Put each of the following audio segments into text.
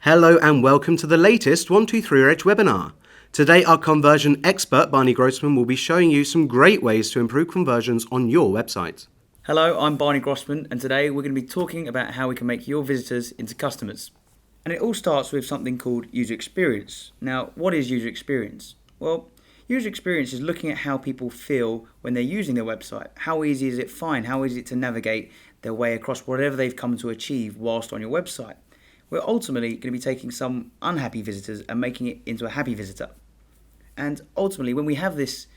Hello and welcome to the latest 123 Edge webinar. Today our conversion expert Barney Grossman will be showing you some great ways to improve conversions on your website. Hello, I'm Barney Grossman and today we're going to be talking about how we can make your visitors into customers. And it all starts with something called user experience. Now, what is user experience? Well, user experience is looking at how people feel when they're using their website. How easy is it to find? How easy is it to navigate their way across whatever they've come to achieve whilst on your website? We're ultimately going to be taking some unhappy visitors and making it into a happy visitor. And ultimately, when we have this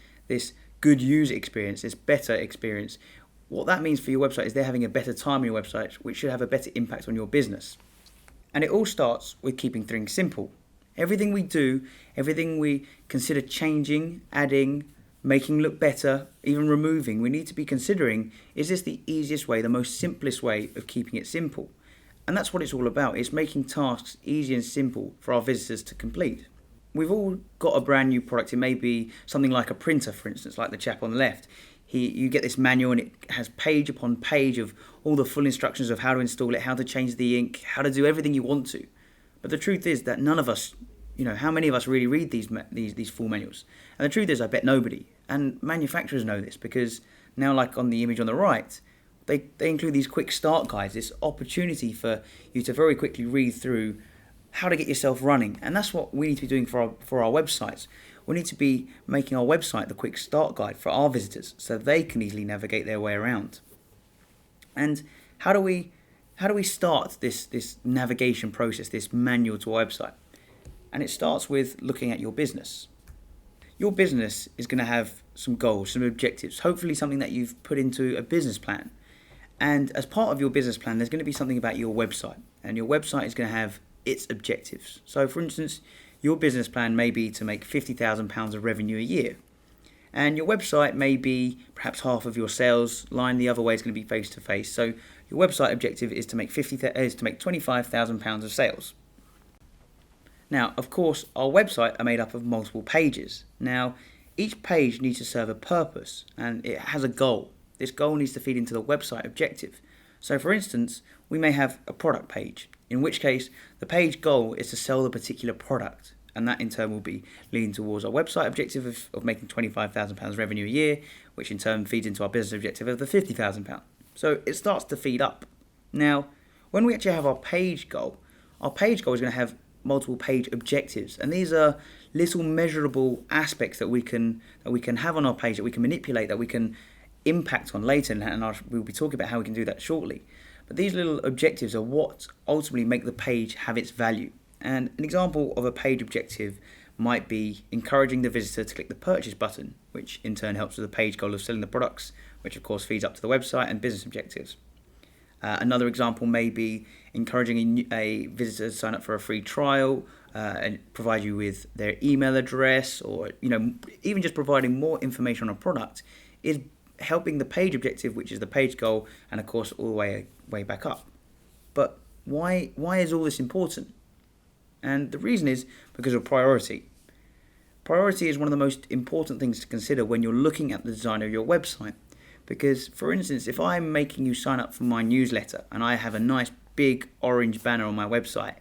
good user experience, this better experience, what that means for your website is they're having a better time on your website, which should have a better impact on your business. And it all starts with keeping things simple. Everything we do, everything we consider changing, adding, making look better, even removing, we need to be considering, is this the easiest way, the most simplest way of keeping it simple? And that's what it's all about. It's making tasks easy and simple for our visitors to complete. We've all got a brand new product. It may be something like a printer, for instance, like the chap on the left. You get this manual and it has page upon page of all the full instructions of how to install it, how to change the ink, how to do everything you want to. But the truth is that none of us, how many of us really read these full manuals? And the truth is, I bet nobody. And manufacturers know this because now, like on the image on the right, they include these quick start guides, this opportunity for you to very quickly read through how to get yourself running. And that's what we need to be doing for our websites. We need to be making our website the quick start guide for our visitors so they can easily navigate their way around. And how do we start this navigation process, this manual to our website? And it starts with looking at your business. Your business is going to have some goals, some objectives, hopefully something that you've put into a business plan. And as part of your business plan, there's going to be something about your website. And your website is going to have its objectives. So, for instance, your business plan may be to make £50,000 of revenue a year. And your website may be perhaps half of your sales line. The other way is going to be face-to-face. So your website objective is to make £25,000 of sales. Now, of course, our website are made up of multiple pages. Now, each page needs to serve a purpose and it has a goal. This goal needs to feed into the website objective. So for instance, we may have a product page, in which case the page goal is to sell the particular product. And that in turn will be leading towards our website objective of making £25,000 revenue a year, which in turn feeds into our business objective of the £50,000. So it starts to feed up. Now, when we actually have our page goal is going to have multiple page objectives. And these are little measurable aspects that we can have on our page, that we can manipulate, that we can impact on later, and we'll be talking about how we can do that shortly. But these little objectives are what ultimately make the page have its value. And an example of a page objective might be encouraging the visitor to click the purchase button, which in turn helps with the page goal of selling the products, which of course feeds up to the website and business objectives. Another example may be encouraging a visitor to sign up for a free trial and provide you with their email address, or even just providing more information on a product is helping the page objective, which is the page goal, and of course all the way back up. But why is all this important? And the reason is because of priority. Priority is one of the most important things to consider when you're looking at the design of your website. Because, for instance, if I'm making you sign up for my newsletter and I have a nice big orange banner on my website,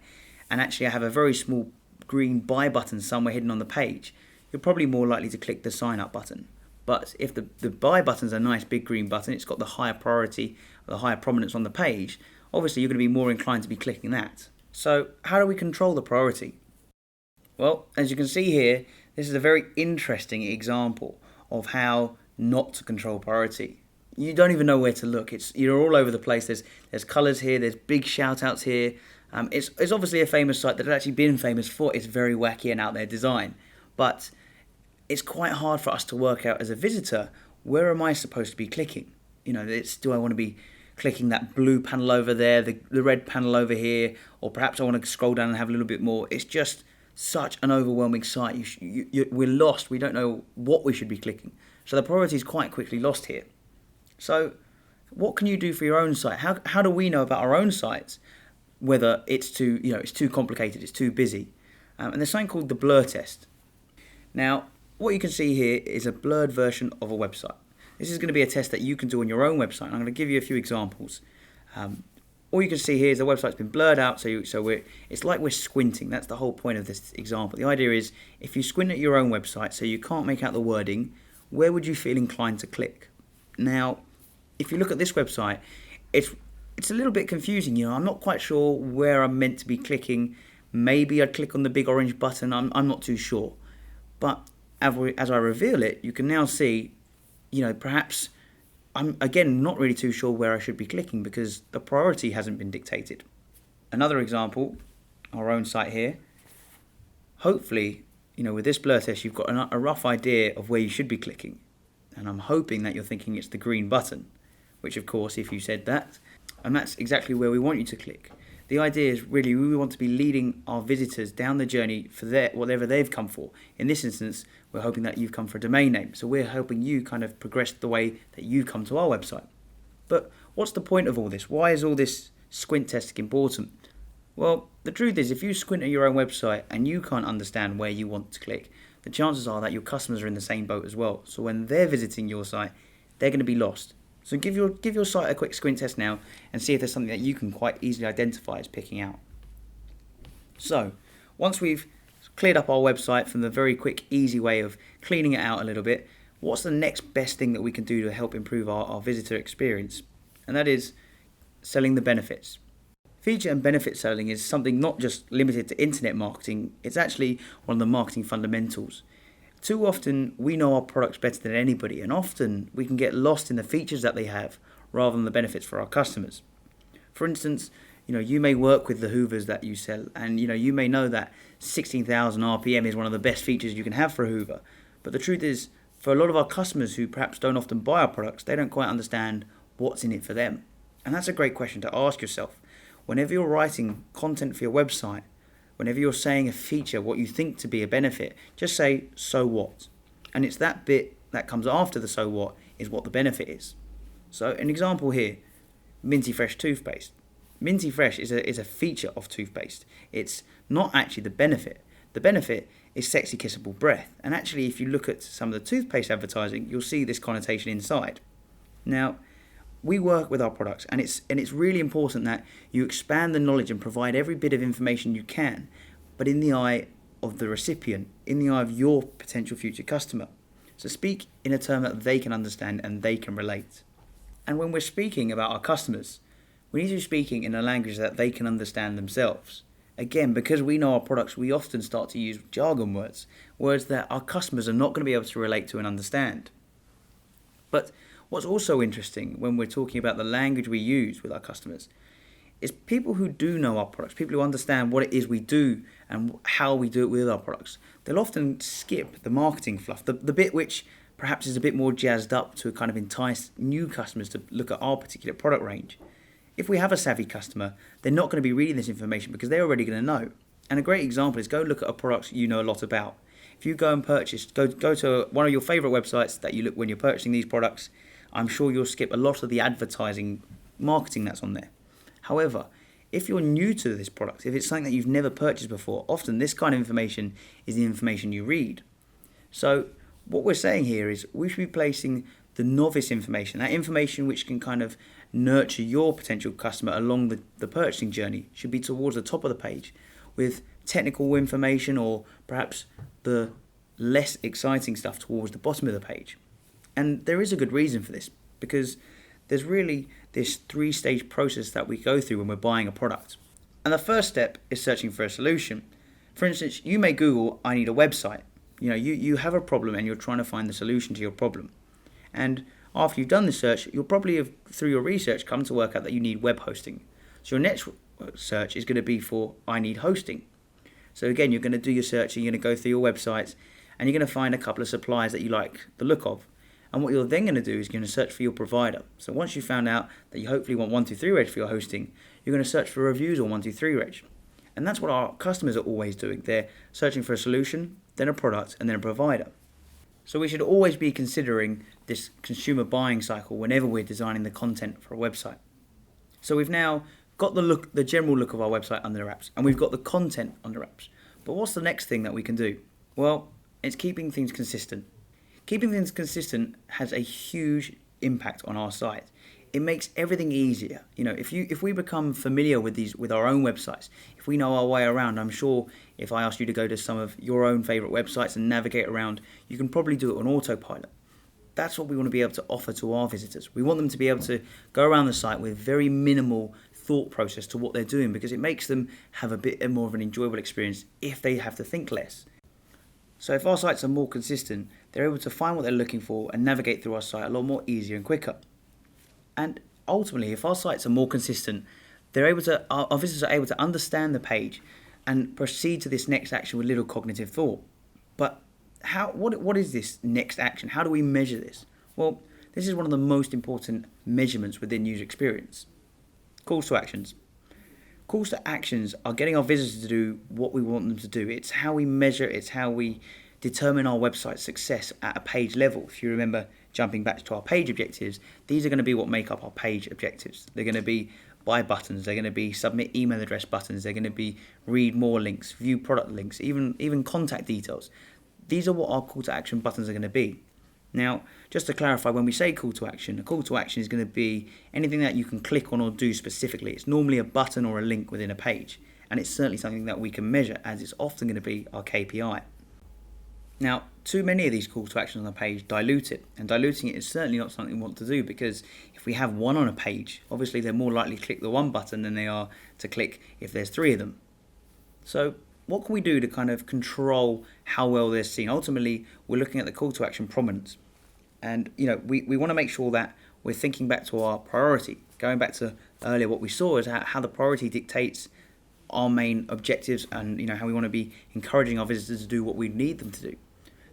and actually I have a very small green buy button somewhere hidden on the page, you're probably more likely to click the sign up button. But if the buy button's a nice big green button, it's got the higher priority, the higher prominence on the page, obviously you're going to be more inclined to be clicking that. So how do we control the priority? Well, as you can see here, this is a very interesting example of how not to control priority. You don't even know where to look. You're all over the place. There's colours here, there's big shout outs here. It's obviously a famous site that has actually been famous for its very wacky and out there design. But it's quite hard for us to work out as a visitor, where am I supposed to be clicking? Do I want to be clicking that blue panel over there, the red panel over here, or perhaps I want to scroll down and have a little bit more. It's just such an overwhelming site. We're lost. We don't know what we should be clicking. So the priority is quite quickly lost here. So what can you do for your own site? How do we know about our own sites whether it's too complicated, it's too busy? And there's something called the blur test. Now, what you can see here is a blurred version of a website. This is going to be a test that you can do on your own website. I'm going to give you a few examples. all you can see here is the website's been blurred out, it's like we're squinting. That's the whole point of this example. The idea is, if you squint at your own website so you can't make out the wording, where would you feel inclined to click? Now, if you look at this website, it's a little bit confusing. I'm not quite sure where I'm meant to be clicking. Maybe I'd click on the big orange button. I'm not too sure. But as I reveal it, you can now see, perhaps I'm, again, not really too sure where I should be clicking because the priority hasn't been dictated. Another example, our own site here. Hopefully, with this blur test, you've got a rough idea of where you should be clicking. And I'm hoping that you're thinking it's the green button, which, of course, if you said that, and that's exactly where we want you to click. The idea is really we want to be leading our visitors down the journey for whatever they've come for. In this instance, we're hoping that you've come for a domain name. So we're helping you kind of progress the way that you've come to our website. But what's the point of all this? Why is all this squint testing important? Well, the truth is, if you squint at your own website and you can't understand where you want to click, the chances are that your customers are in the same boat as well. So when they're visiting your site, they're going to be lost. So give your site a quick squint test now and see if there's something that you can quite easily identify as picking out. So once we've cleared up our website from the very quick, easy way of cleaning it out a little bit, what's the next best thing that we can do to help improve our visitor experience? And that is selling the benefits. Feature and benefit selling is something not just limited to internet marketing, it's actually one of the marketing fundamentals. Too often we know our products better than anybody, and often we can get lost in the features that they have rather than the benefits for our customers. For instance, you may work with the Hoovers that you sell, and you may know that 16,000 RPM is one of the best features you can have for a Hoover. But the truth is, for a lot of our customers who perhaps don't often buy our products, they don't quite understand what's in it for them. And that's a great question to ask yourself. Whenever you're writing content for your website, whenever you're saying a feature, what you think to be a benefit, just say, so what? And it's that bit that comes after the so what is what the benefit is. So an example here, Minty Fresh toothpaste. Minty Fresh is a feature of toothpaste. It's not actually the benefit. The benefit is sexy kissable breath. And actually, if you look at some of the toothpaste advertising, you'll see this connotation inside. Now, we work with our products, and it's really important that you expand the knowledge and provide every bit of information you can, but in the eye of the recipient, in the eye of your potential future customer. So speak in a term that they can understand and they can relate. And when we're speaking about our customers, we need to be speaking in a language that they can understand themselves. Again, because we know our products, we often start to use jargon words that our customers are not going to be able to relate to and understand. But what's also interesting when we're talking about the language we use with our customers is people who do know our products, people who understand what it is we do and how we do it with our products. They'll often skip the marketing fluff, the bit which perhaps is a bit more jazzed up to kind of entice new customers to look at our particular product range. If we have a savvy customer, they're not going to be reading this information because they're already going to know. And a great example is go look at a product you know a lot about. If you go and purchase, go to one of your favorite websites that you look when you're purchasing these products, I'm sure you'll skip a lot of the advertising marketing that's on there. However, if you're new to this product, if it's something that you've never purchased before, often this kind of information is the information you read. So what we're saying here is we should be placing the novice information, that information which can kind of nurture your potential customer along the purchasing journey, should be towards the top of the page, with technical information or perhaps the less exciting stuff towards the bottom of the page. And there is a good reason for this, because there's really this 3-stage process that we go through when we're buying a product. And the first step is searching for a solution. For instance, you may Google, I need a website. You have a problem and you're trying to find the solution to your problem. And after you've done the search, you'll probably have, through your research, come to work out that you need web hosting. So your next search is going to be for, I need hosting. So again, you're going to do your search, and you're going to go through your websites, and you're going to find a couple of suppliers that you like the look of. And what you're then going to do is you're going to search for your provider. So once you've found out that you hopefully want 123reg for your hosting, you're going to search for reviews on 123reg. And that's what our customers are always doing. They're searching for a solution, then a product, and then a provider. So we should always be considering this consumer buying cycle whenever we're designing the content for a website. So we've now got the general look of our website under wraps, and we've got the content under wraps. But what's the next thing that we can do? Well, it's keeping things consistent. Keeping things consistent has a huge impact on our site. it makes everything easier. If we become familiar with our own websites, if we know our way around, I'm sure if I asked you to go to some of your own favorite websites and navigate around, you can probably do it on autopilot. That's what we want to be able to offer to our visitors. We want them to be able to go around the site with very minimal thought process to what they're doing, because it makes them have a bit more of an enjoyable experience if they have to think less. So if our sites are more consistent, they're able to find what they're looking for and navigate through our site a lot more easier and quicker. And ultimately, if our sites are more consistent, our visitors are able to understand the page and proceed to this next action with little cognitive thought. But what is this next action? How do we measure this? Well, this is one of the most important measurements within user experience. Calls to actions. Calls to actions are getting our visitors to do what we want them to do. It's how we measure, it's how we determine our website's success at a page level. If you remember jumping back to our page objectives, these are going to be what make up our page objectives. They're going to be buy buttons, they're going to be submit email address buttons, they're going to be read more links, view product links, even contact details. These are what our call to action buttons are going to be. Now, just to clarify, when we say call to action, a call to action is going to be anything that you can click on or do specifically. It's normally a button or a link within a page, and it's certainly something that we can measure, as it's often going to be our KPI. Now, too many of these call to actions on a page dilute it, and diluting it is certainly not something we want to do, because if we have one on a page, obviously they're more likely to click the one button than they are to click if there's three of them. So what can we do to kind of control how well they're seen? Ultimately, we're looking at the call to action prominence. And we want to make sure that we're thinking back to our priority. Going back to earlier, what we saw is how the priority dictates our main objectives, and how we want to be encouraging our visitors to do what we need them to do.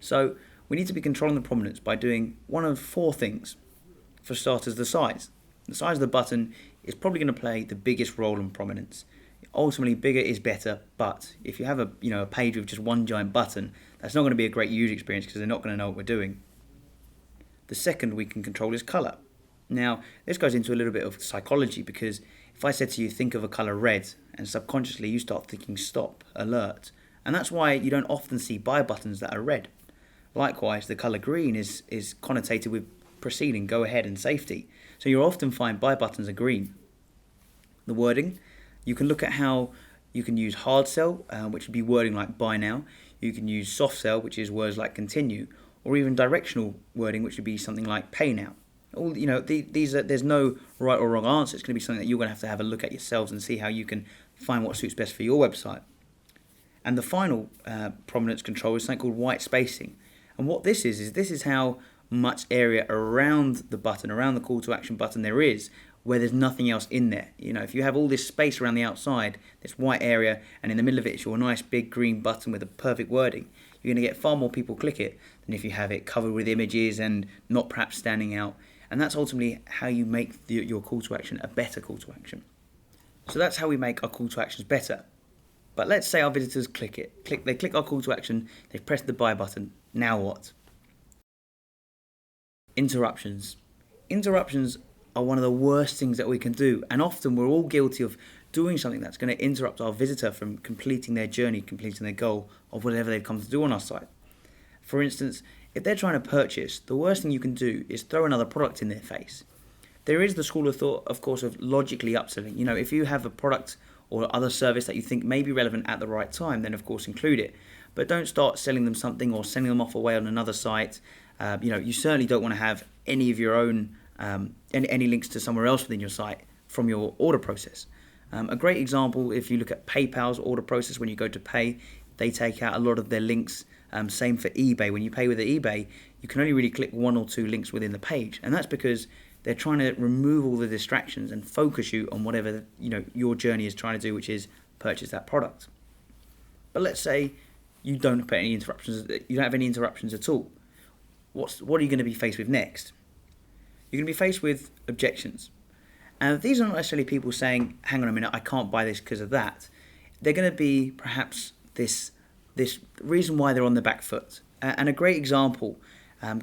So we need to be controlling the prominence by doing one of four things. For starters, the size. The size of the button is probably going to play the biggest role in prominence. Ultimately, bigger is better, but if you have a page with just one giant button, that's not going to be a great user experience, because they're not going to know what we're doing. The second we can control is colour. Now, this goes into a little bit of psychology, because if I said to you, think of a colour red, and subconsciously you start thinking stop, alert, and that's why you don't often see buy buttons that are red. Likewise, the colour green is connotated with proceeding, go ahead, and safety, so you'll often find buy buttons are green. The wording, you can look at how you can use hard sell, which would be wording like buy now. You can use soft sell, which is words like continue, or even directional wording, which would be something like pay now. There's no right or wrong answer. It's going to be something that you're going to have a look at yourselves and see how you can find what suits best for your website. And the final prominence control is something called white spacing. And what this is how much area around the button, around the call to action button there is, where there's nothing else in there. If you have all this space around the outside, this white area, and in the middle of it is your nice big green button with the perfect wording, you're going to get far more people click it than if you have it covered with images and not perhaps standing out. And that's ultimately how you make your call to action a better call to action. So that's how we make our call to actions better. But let's say our visitors they click our call to action, they press the buy button. Now what? Interruptions. Interruptions are one of the worst things that we can do, and often we're all guilty of doing something that's going to interrupt our visitor from completing their journey, completing their goal of whatever they've come to do on our site. For instance, if they're trying to purchase, the worst thing you can do is throw another product in their face. There is the school of thought, of course, of logically upselling. If you have a product or other service that you think may be relevant at the right time, then of course include it. But don't start selling them something or sending them off away on another site. You certainly don't want to have any of your own any links to somewhere else within your site from your order process. A great example, if you look at PayPal's order process, when you go to pay, they take out a lot of their links. Same for eBay. When you pay with eBay, you can only really click one or two links within the page, and that's because they're trying to remove all the distractions and focus you on whatever your journey is trying to do, which is purchase that product. But let's say you don't put any interruptions. You don't have any interruptions at all. What are you going to be faced with next? You're going to be faced with objections. And these are not necessarily people saying, hang on a minute, I can't buy this because of that. They're going to be perhaps this reason why they're on the back foot. And a great example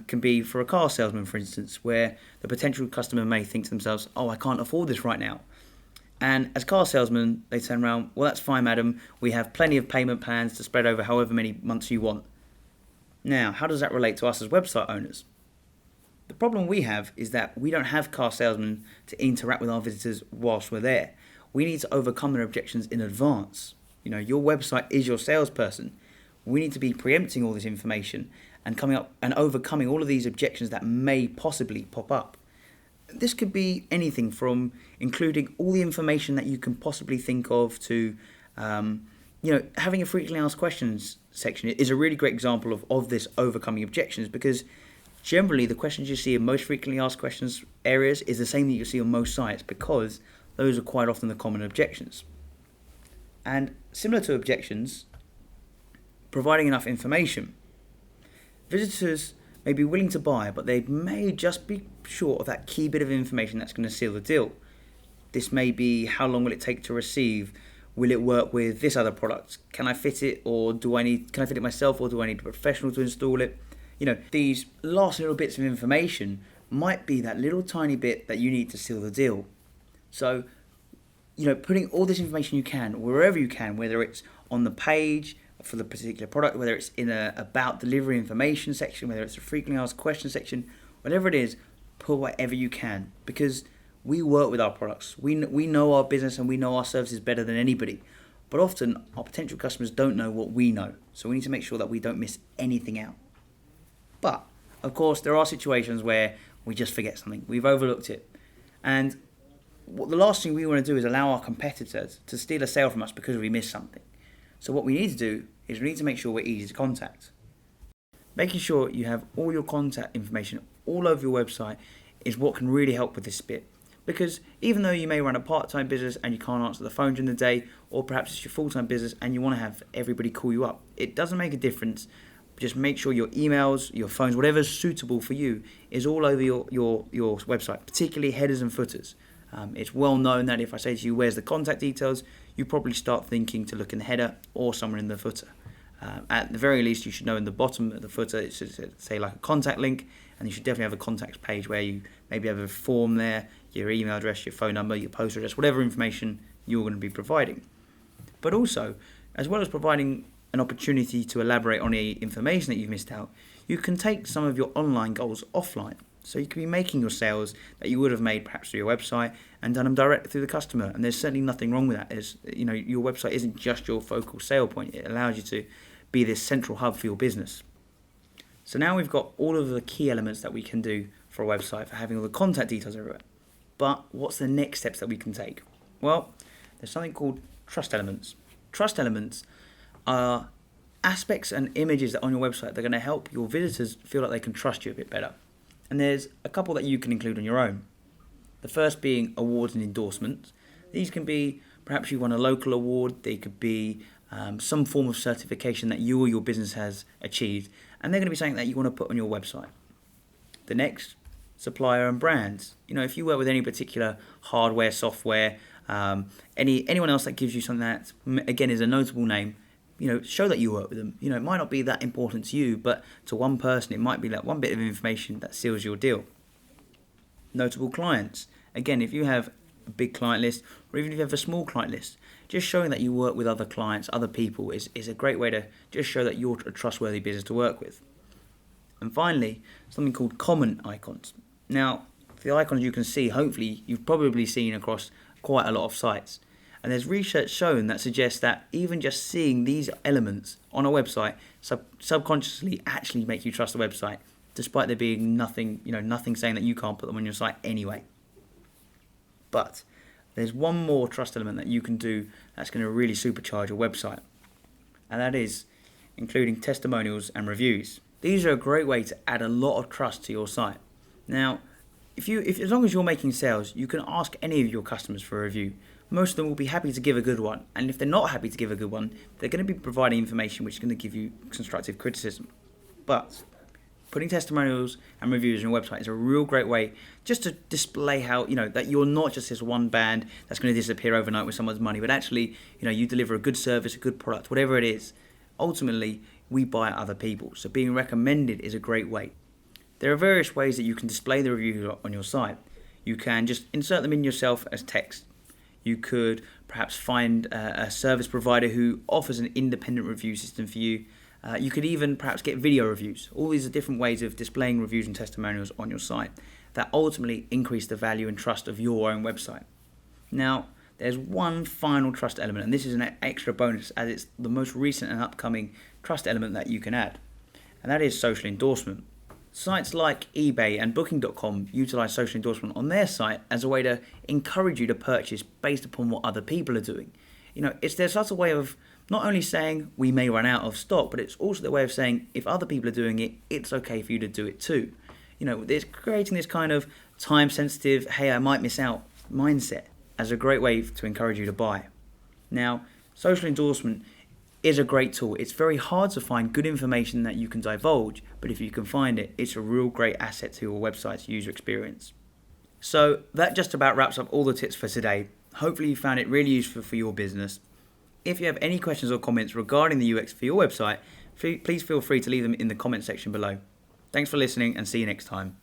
can be for a car salesman, for instance, where the potential customer may think to themselves, oh, I can't afford this right now. And as car salesmen, they turn around, well, that's fine, madam. We have plenty of payment plans to spread over however many months you want. Now, how does that relate to us as website owners? The problem we have is that we don't have car salesmen to interact with our visitors whilst we're there. We need to overcome their objections in advance. Your website is your salesperson. We need to be preempting all this information and coming up and overcoming all of these objections that may possibly pop up. This could be anything from including all the information that you can possibly think of to, having a frequently asked questions section is a really great example of this overcoming objections, because generally the questions you see in most frequently asked questions areas is the same that you see on most sites, because those are quite often the common objections. And similar to objections, providing enough information. Visitors may be willing to buy, but they may just be short of that key bit of information that's going to seal the deal. This may be, how long will it take to receive? Will it work with this other product? Can I fit it, or can I fit it myself, or do I need a professional to install it? These last little bits of information might be that little tiny bit that you need to seal the deal. So, putting all this information you can, wherever you can, whether it's on the page for the particular product, whether it's in a about delivery information section, whether it's a frequently asked question section, whatever it is, put whatever you can, because we work with our products. We know our business and we know our services better than anybody, but often our potential customers don't know what we know, so we need to make sure that we don't miss anything out. But of course there are situations where we just forget something, we've overlooked it, and the last thing we want to do is allow our competitors to steal a sale from us because we missed something. So what we need to do is we need to make sure we're easy to contact. Making sure you have all your contact information all over your website is what can really help with this bit. Because even though you may run a part-time business and you can't answer the phone during the day, or perhaps it's your full-time business and you want to have everybody call you up, it doesn't make a difference. Just make sure your emails, your phones, whatever's suitable for you is all over your website, particularly headers and footers. It's well known that if I say to you, where's the contact details, you probably start thinking to look in the header or somewhere in the footer. At the very least, you should know in the bottom of the footer, it should say like a contact link, and you should definitely have a contacts page where you maybe have a form there, your email address, your phone number, your postal address, whatever information you're going to be providing. But also, as well as providing an opportunity to elaborate on the information that you've missed out, you can take some of your online goals offline. So you can be making your sales that you would have made perhaps through your website and done them directly through the customer. And there's certainly nothing wrong with that. Your website isn't just your focal sale point. It allows you to be this central hub for your business. So now we've got all of the key elements that we can do for a website, for having all the contact details everywhere. But what's the next steps that we can take? Well, there's something called trust elements. Trust elements are aspects and images that are on your website that are going to help your visitors feel like they can trust you a bit better. And there's a couple that you can include on your own. The first being awards and endorsements. These can be, perhaps you won a local award, they could be some form of certification that you or your business has achieved, and they're going to be something that you want to put on your website. The next, supplier and brands. If you work with any particular hardware, software, anyone else that gives you something that, again, is a notable name, show that you work with them. It might not be that important to you, but to one person, it might be like one bit of information that seals your deal. Notable clients. Again, if you have a big client list, or even if you have a small client list, just showing that you work with other clients, other people, is a great way to just show that you're a trustworthy business to work with. And finally, something called common icons. Now, the icons you can see, hopefully, you've probably seen across quite a lot of sites. And there's research shown that suggests that even just seeing these elements on a website subconsciously actually make you trust the website, despite there being nothing saying that you can't put them on your site anyway. But there's one more trust element that you can do that's going to really supercharge your website, and that is including testimonials and reviews. These are a great way to add a lot of trust to your site. Now, if as long as you're making sales, you can ask any of your customers for a review. Most of them will be happy to give a good one, and if they're not happy to give a good one, they're going to be providing information which is going to give you constructive criticism. But putting testimonials and reviews on your website is a real great way just to display how, that you're not just this one band that's going to disappear overnight with someone's money, but actually, you deliver a good service, a good product, whatever it is. Ultimately, we buy at other people, so being recommended is a great way. There are various ways that you can display the reviews on your site. You can just insert them in yourself as text. You could perhaps find a service provider who offers an independent review system for you. You could even perhaps get video reviews. All these are different ways of displaying reviews and testimonials on your site that ultimately increase the value and trust of your own website. Now, there's one final trust element, and this is an extra bonus as it's the most recent and upcoming trust element that you can add, and that is social endorsement. Sites like eBay and Booking.com utilize social endorsement on their site as a way to encourage you to purchase based upon what other people are doing. It's their subtle way of not only saying we may run out of stock, but it's also their way of saying if other people are doing it, it's okay for you to do it too. It's creating this kind of time-sensitive, hey, I might miss out mindset as a great way to encourage you to buy. Now, social endorsement is a great tool. It's very hard to find good information that you can divulge, but if you can find it, it's a real great asset to your website's user experience. So that just about wraps up all the tips for today. Hopefully you found it really useful for your business. If you have any questions or comments regarding the UX for your website, please feel free to leave them in the comment section below. Thanks for listening and see you next time.